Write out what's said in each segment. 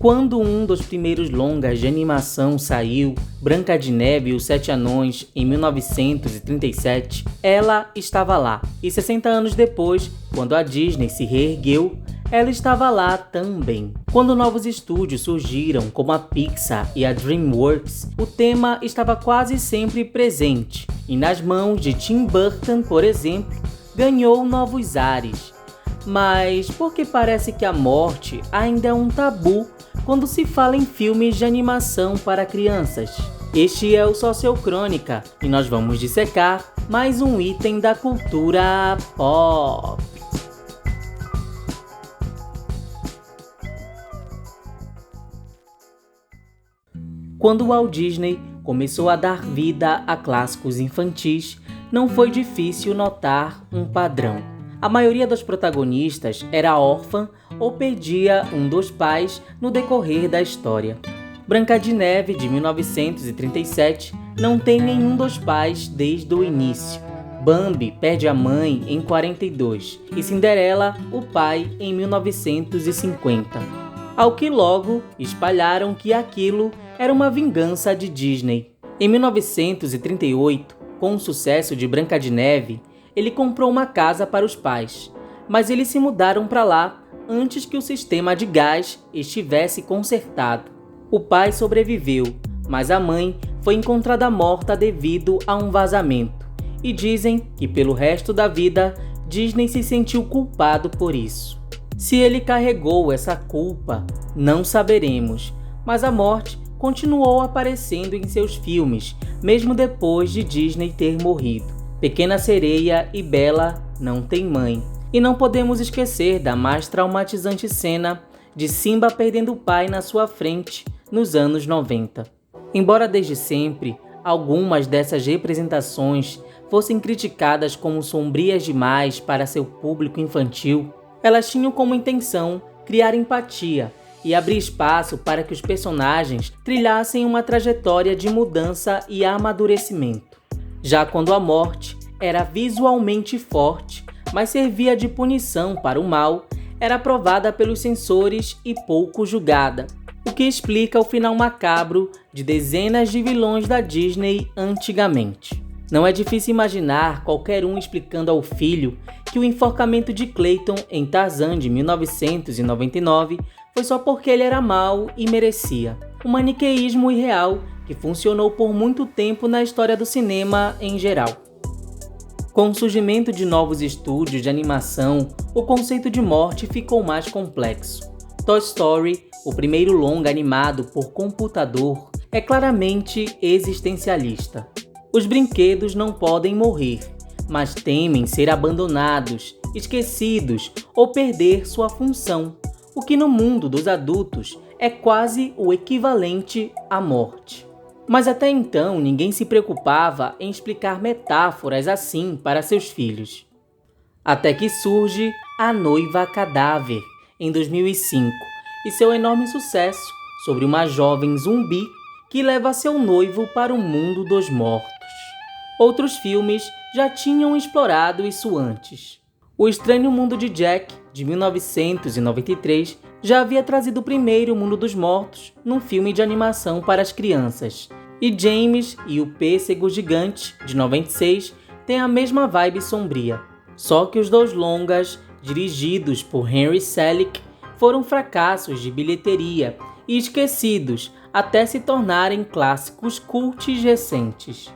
Quando um dos primeiros longas de animação saiu, Branca de Neve e os Sete Anões, em 1937, ela estava lá. E 60 anos depois, quando a Disney se reergueu, ela estava lá também. Quando novos estúdios surgiram, como a Pixar e a DreamWorks, o tema estava quase sempre presente. E nas mãos de Tim Burton, por exemplo, ganhou novos ares. Mas por que parece que a morte ainda é um tabu quando se fala em filmes de animação para crianças? Este é o Sociocrônica e nós vamos dissecar mais um item da cultura pop. Quando Walt Disney começou a dar vida a clássicos infantis, não foi difícil notar um padrão. A maioria dos protagonistas era órfã ou perdia um dos pais no decorrer da história. Branca de Neve, de 1937, não tem nenhum dos pais desde o início. Bambi perde a mãe em 42 e Cinderela, o pai, em 1950. Ao que logo espalharam que aquilo era uma vingança de Disney. Em 1938, com o sucesso de Branca de Neve, ele comprou uma casa para os pais, mas eles se mudaram para lá antes que o sistema de gás estivesse consertado. O pai sobreviveu, mas a mãe foi encontrada morta devido a um vazamento, e dizem que pelo resto da vida Disney se sentiu culpado por isso. Se ele carregou essa culpa, não saberemos, mas a morte continuou aparecendo em seus filmes, mesmo depois de Disney ter morrido. Pequena Sereia e Bela não têm mãe. E não podemos esquecer da mais traumatizante cena de Simba perdendo o pai na sua frente nos anos 90. Embora desde sempre algumas dessas representações fossem criticadas como sombrias demais para seu público infantil, elas tinham como intenção criar empatia e abrir espaço para que os personagens trilhassem uma trajetória de mudança e amadurecimento. Já quando a morte era visualmente forte, mas servia de punição para o mal, era aprovada pelos censores e pouco julgada, o que explica o final macabro de dezenas de vilões da Disney antigamente. Não é difícil imaginar qualquer um explicando ao filho que o enforcamento de Clayton em Tarzan de 1999 foi só porque ele era mau e merecia. Um maniqueísmo irreal que funcionou por muito tempo na história do cinema em geral. Com o surgimento de novos estúdios de animação, o conceito de morte ficou mais complexo. Toy Story, o primeiro longa animado por computador, é claramente existencialista. Os brinquedos não podem morrer, mas temem ser abandonados, esquecidos ou perder sua função, o que no mundo dos adultos é quase o equivalente à morte. Mas até então ninguém se preocupava em explicar metáforas assim para seus filhos. Até que surge A Noiva Cadáver, em 2005, e seu enorme sucesso sobre uma jovem zumbi que leva seu noivo para o mundo dos mortos. Outros filmes já tinham explorado isso antes. O Estranho Mundo de Jack, de 1993, já havia trazido o primeiro Mundo dos Mortos num filme de animação para as crianças. E James e o Pêssego Gigante, de 96, têm a mesma vibe sombria. Só que os dois longas, dirigidos por Henry Selick, foram fracassos de bilheteria e esquecidos até se tornarem clássicos cults recentes.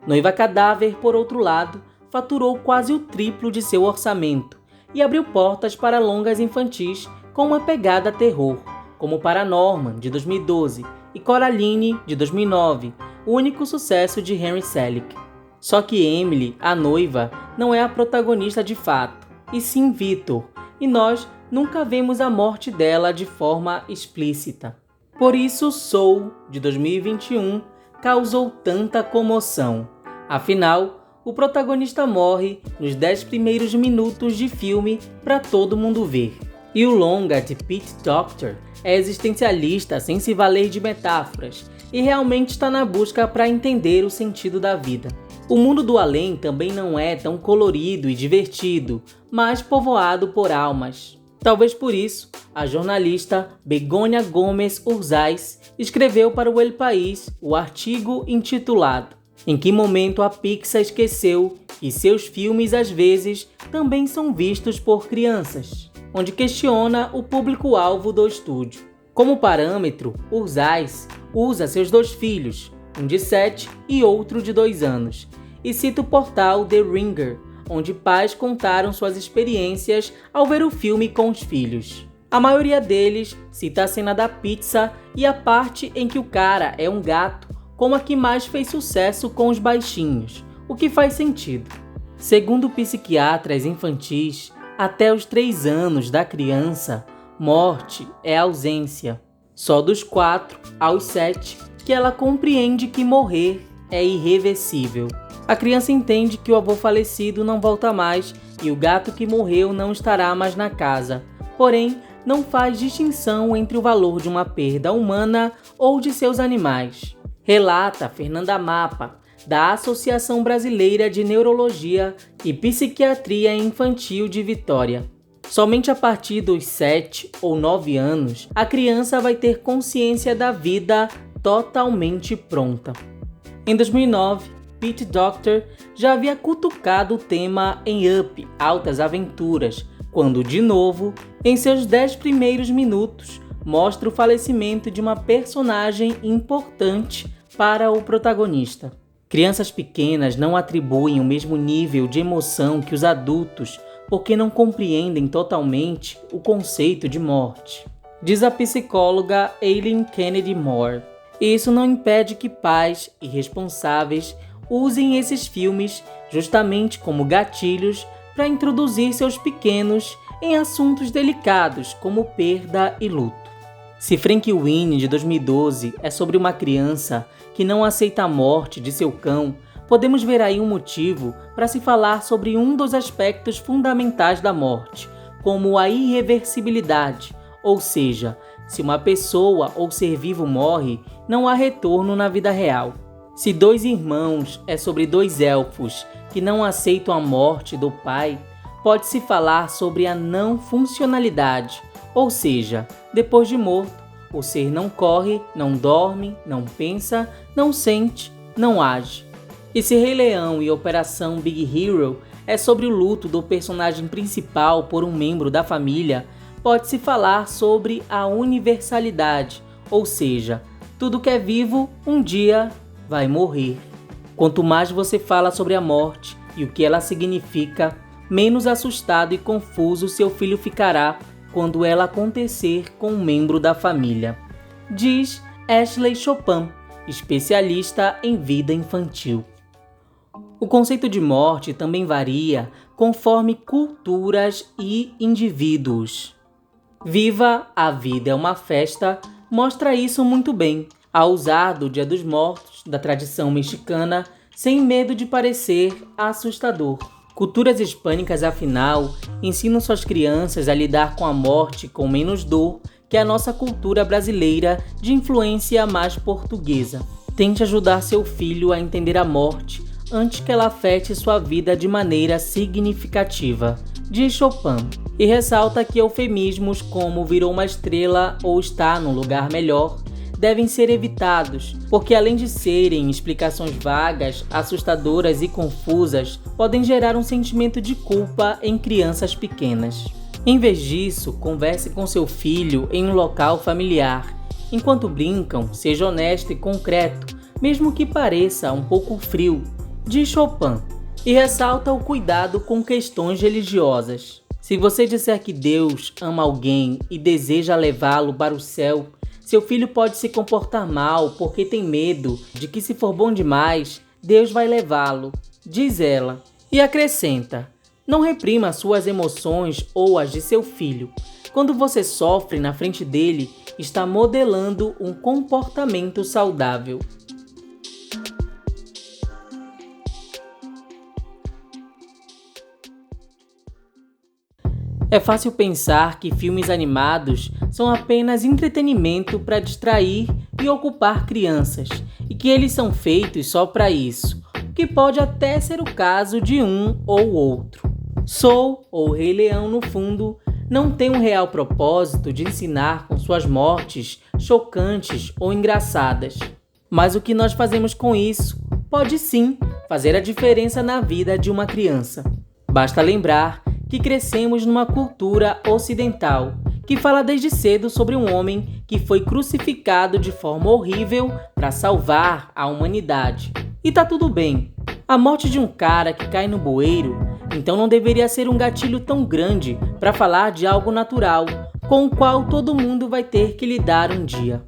Noiva Cadáver, por outro lado, faturou quase o triplo de seu orçamento e abriu portas para longas infantis com uma pegada terror, como Paranorman, de 2012, e Coraline, de 2009, o único sucesso de Henry Selick. Só que Emily, a noiva, não é a protagonista de fato, e sim Victor, e nós nunca vemos a morte dela de forma explícita. Por isso Soul, de 2021, causou tanta comoção. Afinal, o protagonista morre nos 10 primeiros minutos de filme para todo mundo ver. E o longa de Pete Docter é existencialista sem se valer de metáforas e realmente está na busca para entender o sentido da vida. O mundo do além também não é tão colorido e divertido, mas povoado por almas. Talvez por isso, a jornalista Begônia Gomes Urzais escreveu para o El País o artigo intitulado "Em que momento a Pixar esqueceu que seus filmes às vezes também são vistos por crianças?", onde questiona o público-alvo do estúdio. Como parâmetro, Urzais usa seus 2 filhos, um de 7 e outro de 2 anos, e cita o portal The Ringer, onde pais contaram suas experiências ao ver o filme com os filhos. A maioria deles cita a cena da pizza e a parte em que o cara é um gato como a que mais fez sucesso com os baixinhos, o que faz sentido. Segundo psiquiatras infantis, até os 3 anos da criança, morte é ausência. Só dos 4 aos 7 que ela compreende que morrer é irreversível. A criança entende que o avô falecido não volta mais e o gato que morreu não estará mais na casa, porém não faz distinção entre o valor de uma perda humana ou de seus animais. Relata Fernanda Mapa, da Associação Brasileira de Neurologia e Psiquiatria Infantil de Vitória. Somente a partir dos 7 ou 9 anos, a criança vai ter consciência da vida totalmente pronta. Em 2009, Pete Docter já havia cutucado o tema em Up, Altas Aventuras, quando, de novo, em seus 10 primeiros minutos, mostra o falecimento de uma personagem importante para o protagonista. Crianças pequenas não atribuem o mesmo nível de emoção que os adultos porque não compreendem totalmente o conceito de morte, diz a psicóloga Aileen Kennedy Moore. Isso não impede que pais e responsáveis usem esses filmes justamente como gatilhos para introduzir seus pequenos em assuntos delicados como perda e luto. Se Frank Winnie, de 2012, é sobre uma criança que não aceita a morte de seu cão, podemos ver aí um motivo para se falar sobre um dos aspectos fundamentais da morte, como a irreversibilidade, ou seja, se uma pessoa ou ser vivo morre, não há retorno na vida real. Se 2 irmãos é sobre 2 elfos que não aceitam a morte do pai, pode-se falar sobre a não funcionalidade, ou seja, depois de morto, o ser não corre, não dorme, não pensa, não sente, não age. E se Rei Leão e Operação Big Hero é sobre o luto do personagem principal por um membro da família, pode-se falar sobre a universalidade, ou seja, tudo que é vivo um dia vai morrer. Quanto mais você fala sobre a morte e o que ela significa, menos assustado e confuso seu filho ficará quando ela acontecer com um membro da família, diz Ashley Chopin, especialista em vida infantil. O conceito de morte também varia conforme culturas e indivíduos. Viva a Vida é uma Festa mostra isso muito bem, ao usar do Dia dos Mortos, da tradição mexicana, sem medo de parecer assustador. Culturas hispânicas, afinal, ensinam suas crianças a lidar com a morte com menos dor que a nossa cultura brasileira de influência mais portuguesa. Tente ajudar seu filho a entender a morte antes que ela afete sua vida de maneira significativa, diz Chopin, e ressalta que eufemismos como virou uma estrela ou está num lugar melhor devem ser evitados, porque além de serem explicações vagas, assustadoras e confusas, podem gerar um sentimento de culpa em crianças pequenas. Em vez disso, converse com seu filho em um local familiar. Enquanto brincam, seja honesto e concreto, mesmo que pareça um pouco frio, diz Chopin, e ressalta o cuidado com questões religiosas. Se você disser que Deus ama alguém e deseja levá-lo para o céu, seu filho pode se comportar mal porque tem medo de que, se for bom demais, Deus vai levá-lo, diz ela. E acrescenta: não reprima suas emoções ou as de seu filho. Quando você sofre na frente dele, está modelando um comportamento saudável. É fácil pensar que filmes animados são apenas entretenimento para distrair e ocupar crianças, e que eles são feitos só para isso, o que pode até ser o caso de um ou outro. Soul, ou Rei Leão no fundo, não tem um real propósito de ensinar com suas mortes chocantes ou engraçadas. Mas o que nós fazemos com isso pode sim fazer a diferença na vida de uma criança. Basta lembrar que crescemos numa cultura ocidental que fala desde cedo sobre um homem que foi crucificado de forma horrível para salvar a humanidade. E tá tudo bem. A morte de um cara que cai no bueiro, então não deveria ser um gatilho tão grande para falar de algo natural, com o qual todo mundo vai ter que lidar um dia.